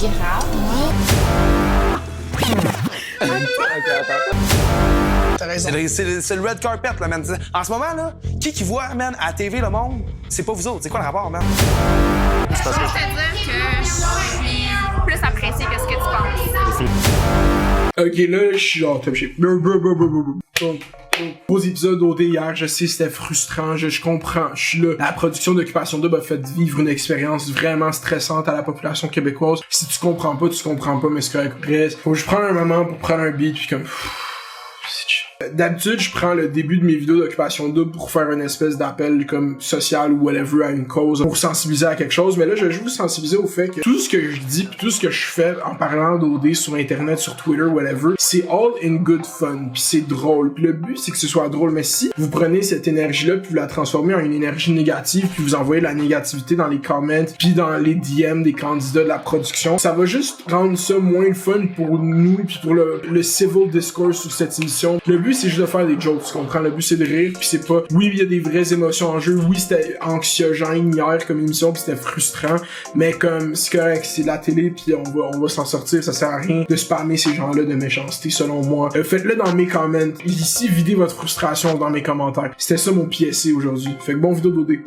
grave. T'as raison. C'est le red carpet, là, man. En ce moment, là, qui voit, man, à la TV, le monde, c'est pas vous autres. C'est quoi le rapport, man? Je peux te dire que je suis plus appréciée que ce que tu penses. Ok, là, je suis genre top shape. Gros épisode d'OD hier, je sais c'était frustrant, je comprends, je suis là. La production d'Occupation Double a fait vivre une expérience vraiment stressante à la population québécoise. Si tu comprends pas, mais c'est correct. Reste. Faut que je prenne un moment pour prendre un beat puis comme... c'est chill. D'habitude, je prends le début de mes vidéos d'Occupation Double pour faire une espèce d'appel comme social ou whatever à une cause, pour sensibiliser à quelque chose, mais là, je vais juste vous sensibiliser au fait que tout ce que je dis pis tout ce que je fais en parlant d'OD sur Internet, sur Twitter, whatever, c'est all in good fun, pis c'est drôle. Pis le but, c'est que ce soit drôle, mais si vous prenez cette énergie-là pis vous la transformez en une énergie négative puis vous envoyez de la négativité dans les comments pis dans les DM des candidats de la production, ça va juste rendre ça moins le fun pour nous pis pour le civil discourse sur cette émission. Le but, c'est juste de faire des jokes, tu comprends? Le but, c'est de rire, pis c'est pas... Oui, il y a des vraies émotions en jeu. Oui, c'était anxiogène hier comme émission, pis c'était frustrant. Mais comme, c'est correct, c'est la télé, pis on va s'en sortir. Ça sert à rien de spammer ces gens-là de méchanceté, selon moi. Faites-le dans mes comments. Ici, videz votre frustration dans mes commentaires. C'était ça mon PSC aujourd'hui. Fait que bon vidéo d'OD.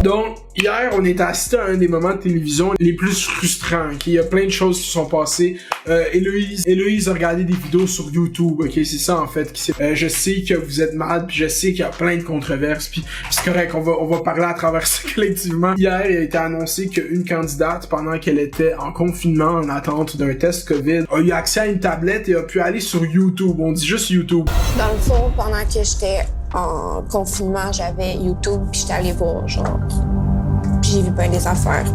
Donc, hier, on est assisté à un des moments de télévision les plus frustrants, ok? Il y a plein de choses qui sont passées. Héloïse a regardé des vidéos sur YouTube, ok? C'est ça, en fait. Je sais que vous êtes malade, puis je sais qu'il y a plein de controverses, puis c'est correct, on va parler à travers ça collectivement. Hier, il a été annoncé qu'une candidate, pendant qu'elle était en confinement, en attente d'un test COVID, a eu accès à une tablette et a pu aller sur YouTube. On dit juste YouTube. Dans le fond, pendant que j'étais en confinement, j'avais YouTube, puis j'étais allée voir, genre. Puis j'ai vu plein des affaires.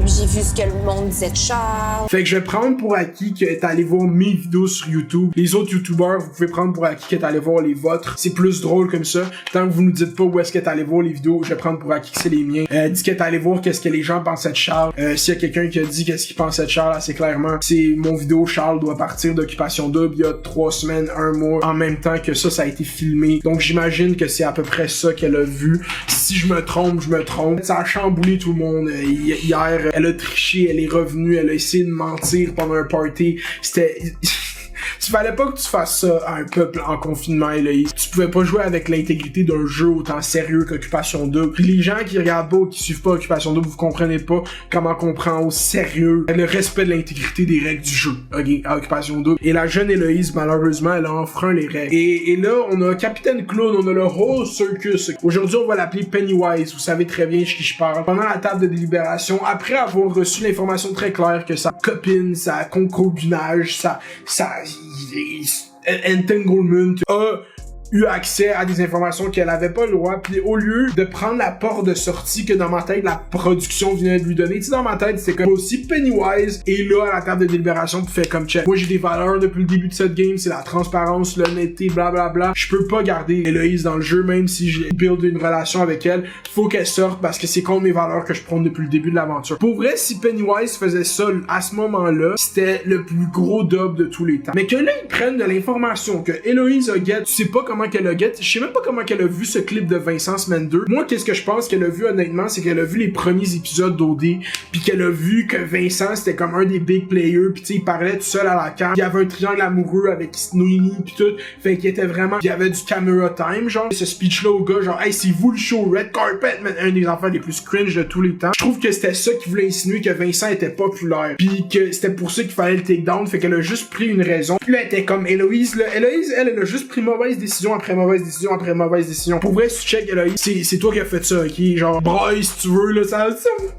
J'ai vu ce que le monde disait de Charles. Fait que je vais prendre pour acquis que t'es allé voir mes vidéos sur YouTube. Les autres YouTubers, vous pouvez prendre pour acquis que t'es allé voir les vôtres. C'est plus drôle comme ça. Tant que vous nous dites pas où est-ce que t'es allé voir les vidéos, je vais prendre pour acquis que c'est les miens. Dis que t'es allé voir qu'est-ce que les gens pensaient de Charles. S'il y a quelqu'un qui a dit qu'est-ce qu'il pensait de Charles, assez clairement, c'est mon vidéo Charles doit partir d'Occupation Double il y a 3 semaines, 1 mois, en même temps que ça a été filmé. Donc j'imagine que c'est à peu près ça qu'elle a vu. Si je me trompe, je me trompe. Ça a chamboulé tout le monde. Hier, elle a triché, elle est revenue, elle a essayé de mentir pendant un party. C'était... Il fallait pas que tu fasses ça à un peuple en confinement, Héloïse. Tu pouvais pas jouer avec l'intégrité d'un jeu autant sérieux qu'Occupation Double. Puis les gens qui regardent pas ou qui suivent pas Occupation Double, vous comprenez pas comment on prend au sérieux le respect de l'intégrité des règles du jeu, ok, à Occupation Double. Et la jeune Héloïse, malheureusement, elle a enfreint les règles. Et là, on a Capitaine Clown, on a le Whole Circus. Aujourd'hui, on va l'appeler Pennywise. Vous savez très bien de qui je parle. Pendant la table de délibération, après avoir reçu l'information très claire que sa copine, sa concubinage, sa entanglement a eu accès à des informations qu'elle avait pas le droit, puis au lieu de prendre la porte de sortie que dans ma tête la production venait de lui donner, tu sais, dans ma tête c'était comme aussi Pennywise est là à la table de délibération pour faire comme check. Moi j'ai des valeurs depuis le début de cette game, c'est la transparence, l'honnêteté, blablabla. Je peux pas garder Héloïse dans le jeu même si je build une relation avec elle. Faut qu'elle sorte parce que c'est contre mes valeurs que je prône depuis le début de l'aventure. Pour vrai, si Pennywise faisait ça à ce moment-là, c'était le plus gros dub de tous les temps. Mais que là ils prennent de l'information que Héloïse a get, tu sais pas comment qu'elle a get, je sais même pas comment qu'elle a vu ce clip de Vincent semaine 2. Moi, qu'est-ce que je pense qu'elle a vu honnêtement, c'est qu'elle a vu les premiers épisodes d'OD, puis qu'elle a vu que Vincent c'était comme un des big players, puis tu sais il parlait tout seul à la carte, il y avait un triangle amoureux avec Snoiny puis tout, fait qu'il était vraiment, il y avait du camera time, genre ce speech là au gars, genre hey c'est vous le show, red carpet, man, un des enfants les plus cringe de tous les temps. Je trouve que c'était ça qui voulait insinuer que Vincent était populaire, puis que c'était pour ça qu'il fallait le take down, fait qu'elle a juste pris une raison. Puis là elle était comme Héloïse, là, Héloïse elle a juste pris mauvaise décision après mauvaise décision après mauvaise décision. Pour vrai, si tu check Héloïse, c'est toi qui as fait ça, ok? Genre, braille si tu veux, là, ça.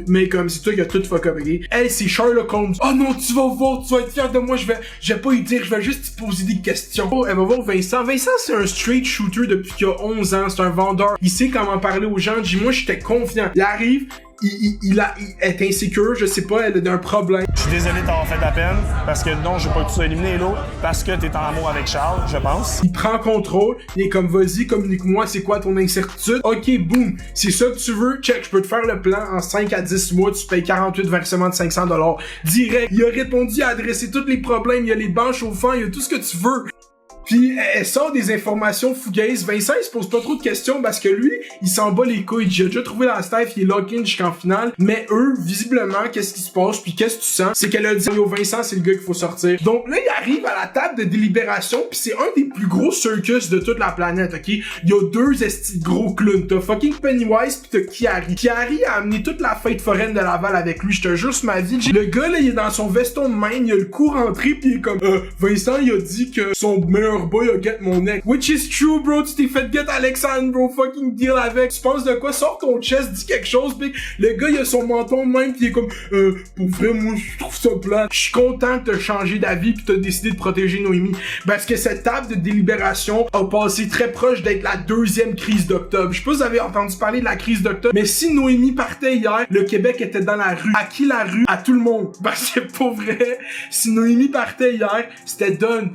Mais comme, c'est toi qui as tout fuck up, ok? Elle, c'est Sherlock Holmes. Oh non, tu vas voir, tu vas être fier de moi, je vais pas y dire, je vais juste te poser des questions. Oh, elle va voir Vincent. Vincent, c'est un straight shooter depuis qu'il a 11 ans, c'est un vendeur. Il sait comment parler aux gens. Dis, moi, j'étais confiant. Il arrive, il est insécure, je sais pas, elle a un problème. Je suis désolé de t'avoir fait de la peine, parce que non, je veux pas que tu sois éliminé, Hello, parce que t'es en amour avec Charles, je pense. Il prend contrôle, il est comme, vas-y, communique-moi, c'est quoi ton incertitude? Ok, boum, c'est ça que tu veux? Check, je peux te faire le plan en 5 à 10 mois, tu payes 48 versements de 500$. Direct, il a répondu, il a adressé tous les problèmes, il y a les bancs chauffants, il y a tout ce que tu veux. Puis elle sort des informations fugaces. Vincent, il se pose pas trop de questions parce que lui, il s'en bat les couilles. J'ai déjà trouvé la staff, il est lock-in jusqu'en finale. Mais eux, visiblement, qu'est-ce qui se passe puis qu'est-ce que tu sens? C'est qu'elle a dit, yo, Vincent, c'est le gars qu'il faut sortir. Donc là, il arrive à la table de délibération puis c'est un des plus gros circus de toute la planète, ok? Il y a deux estis de gros clowns. T'as fucking Pennywise pis t'as Kiari. Kiari a amené toute la fête foraine de Laval avec lui. Je te jure, sur ma vie. Le gars, là, il est dans son veston de main, il a le cou rentré pis il est comme, Vincent, il a dit que son meilleur boy a get mon ex. Which is true, bro. Tu t'es fait get Alexandre, bro. Fucking deal avec. Tu penses de quoi? Sors ton chest, dis quelque chose, pis le gars, il a son menton de main pis il est comme, pour vrai, moi, je trouve ça plat. Je suis content que t'as changé d'avis pis t'as décidé de protéger Noémie. Parce que cette table de délibération a passé très proche d'être la deuxième crise d'octobre. Je sais pas si vous avez entendu parler de la crise d'octobre, mais si Noémie partait hier, le Québec était dans la rue. À qui la rue? À tout le monde. Parce que pour vrai, si Noémie partait hier, c'était done.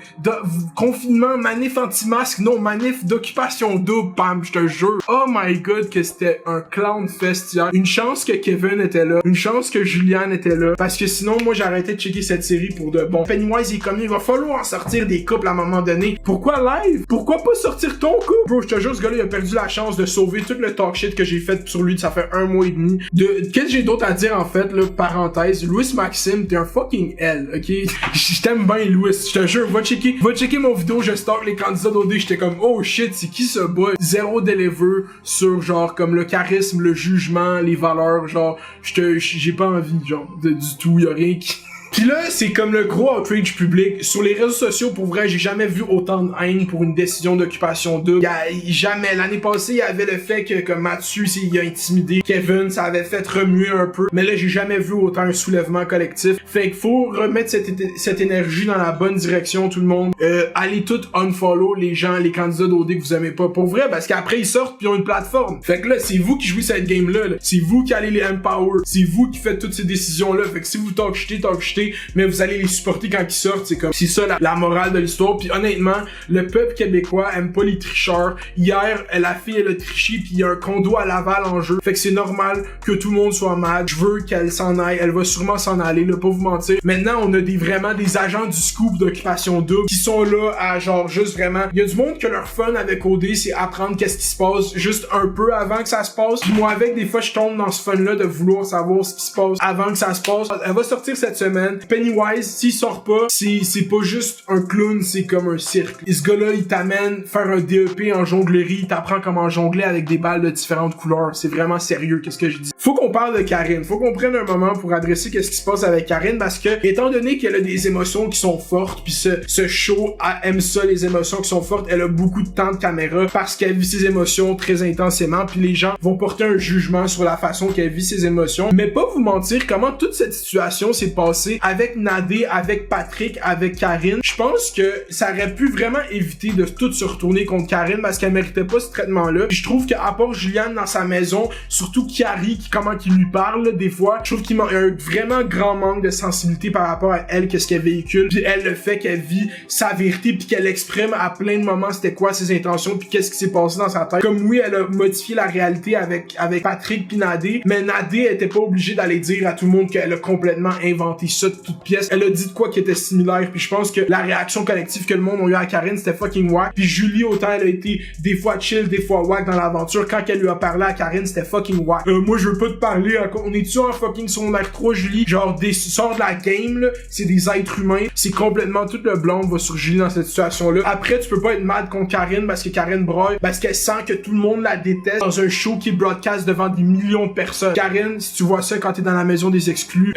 Confinement, manif anti-masque, non, manif d'occupation double, bam, je te jure. Oh my god, que c'était un clown fest hier. Une chance que Kevin était là. Une chance que Julianne était là. Parce que sinon, moi, j'arrêtais de checker cette série pour de bon. Pennywise, il est comme, il va falloir en sortir des couples à un moment donné. Pourquoi live? Pourquoi pas sortir ton couple? Bro, je te jure, ce gars-là, il a perdu la chance de sauver tout le talk shit que j'ai fait sur lui, ça fait 1 mois et demi. Qu'est-ce que j'ai d'autre à dire, en fait, là, parenthèse, Louis Maxime, t'es un fucking L, ok? Je t'aime bien, Louis, je te jure, va checker mon vidéo, je stalk les candidats d'OD, j'étais comme, oh shit, c'est qui ce boy? Zéro deliver sur, genre, comme le charisme, le jugement, les valeurs, genre, j'ai pas envie, genre, du tout, y'a rien qui... Pis là, c'est comme le gros outrage public. Sur les réseaux sociaux, pour vrai, j'ai jamais vu autant de haine pour une décision d'occupation double. Jamais. L'année passée, il y avait le fait que Mathieu, il a intimidé Kevin, ça avait fait remuer un peu. Mais là, j'ai jamais vu autant un soulèvement collectif. Fait qu'il faut remettre cette énergie dans la bonne direction, tout le monde. Allez tout unfollow les gens, les candidats d'OD que vous aimez pas. Pour vrai, parce qu'après, ils sortent pis ils ont une plateforme. Fait que là, c'est vous qui jouez cette game-là. Là. C'est vous qui allez les empower. C'est vous qui faites toutes ces décisions-là. Fait que si vous talk shitez, mais vous allez les supporter quand ils sortent, c'est comme, c'est ça la morale de l'histoire. Puis honnêtement, le peuple québécois aime pas les tricheurs. Hier, la fille, elle a triché, puis il y a un condo à Laval en jeu. Fait que c'est normal que tout le monde soit mad. Je veux qu'elle s'en aille, elle va sûrement s'en aller, là, pas vous mentir. Maintenant, on a vraiment des agents du scoop d'occupation double qui sont là à genre juste vraiment, il y a du monde que leur fun avec OD, c'est apprendre qu'est-ce qui se passe juste un peu avant que ça se passe. Puis moi avec, des fois, je tombe dans ce fun-là de vouloir savoir ce qui se passe avant que ça se passe. Elle va sortir cette semaine. Pennywise, s'il sort pas, c'est pas juste un clown, c'est comme un cirque. Et ce gars-là, il t'amène faire un DEP en jonglerie, il t'apprend comment jongler avec des balles de différentes couleurs. C'est vraiment sérieux, qu'est-ce que je dis. Faut qu'on parle de Karine. Faut qu'on prenne un moment pour adresser qu'est-ce qui se passe avec Karine parce que, étant donné qu'elle a des émotions qui sont fortes, puis ce show aime ça, les émotions qui sont fortes, elle a beaucoup de temps de caméra parce qu'elle vit ses émotions très intensément, puis les gens vont porter un jugement sur la façon qu'elle vit ses émotions. Mais pas vous mentir comment toute cette situation s'est passée avec Nadé, avec Patrick, avec Karine. Je pense que ça aurait pu vraiment éviter de tout se retourner contre Karine parce qu'elle méritait pas ce traitement-là. Puis je trouve qu'à part Julianne dans sa maison, surtout Kiari, comment qu'il lui parle, là, des fois, je trouve qu'il y a un vraiment grand manque de sensibilité par rapport à elle, qu'est-ce qu'elle véhicule, puis elle, le fait qu'elle vit sa vérité, puis qu'elle exprime à plein de moments c'était quoi ses intentions, puis qu'est-ce qui s'est passé dans sa tête. Comme oui, elle a modifié la réalité avec Patrick puis Nadé, mais Nadé était pas obligée d'aller dire à tout le monde qu'elle a complètement inventé ça de toute pièce. Elle a dit de quoi qui était similaire, puis je pense que la réaction collective que le monde a eu à Karine, c'était fucking wack. Puis Julie, autant elle a été des fois chill, des fois wack dans l'aventure, quand elle lui a parlé à Karine, c'était fucking wack. Moi, je veux pas te parler, on est-tu en fucking secondaire 3, Julie? Genre, sort de la game, là, c'est des êtres humains, c'est complètement tout le blanc va sur Julie dans cette situation-là. Après, tu peux pas être mad contre Karine parce que Karine broye, parce qu'elle sent que tout le monde la déteste dans un show qui est broadcast devant des millions de personnes. Karine, si tu vois ça quand t'es dans la maison des exclus,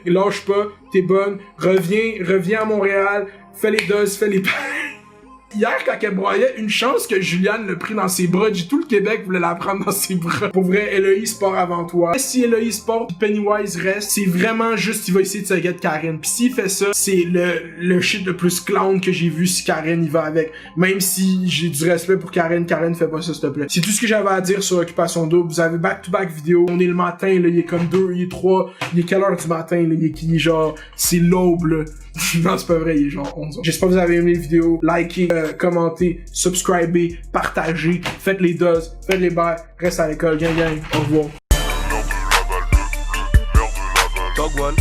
lâche pas, t'es bonne, reviens à Montréal, fais les doses, fais les Hier, quand elle broyait, une chance que Julianne l'a pris dans ses bras. Tout le Québec voulait la prendre dans ses bras. Pour vrai, Eloïse part avant toi. Si Eloïse part pis Pennywise reste, c'est vraiment juste, il va essayer de se get Karine. Pis s'il fait ça, c'est le shit le plus clown que j'ai vu si Karine y va avec. Même si j'ai du respect pour Karine fais pas ça, s'il te plaît. C'est tout ce que j'avais à dire sur Occupation Double. Vous avez back-to-back vidéo. On est le matin, là, il est comme 2, il est 3. Il est quelle heure du matin, là? Il est genre, c'est l'aube, là. Non, c'est pas vrai, il est genre 11 ans. J'espère que vous avez aimé les vidéos. Likez, commentez, subscribez, partagez, faites les doses, faites les bails, reste à l'école, gang, au revoir. Dog one.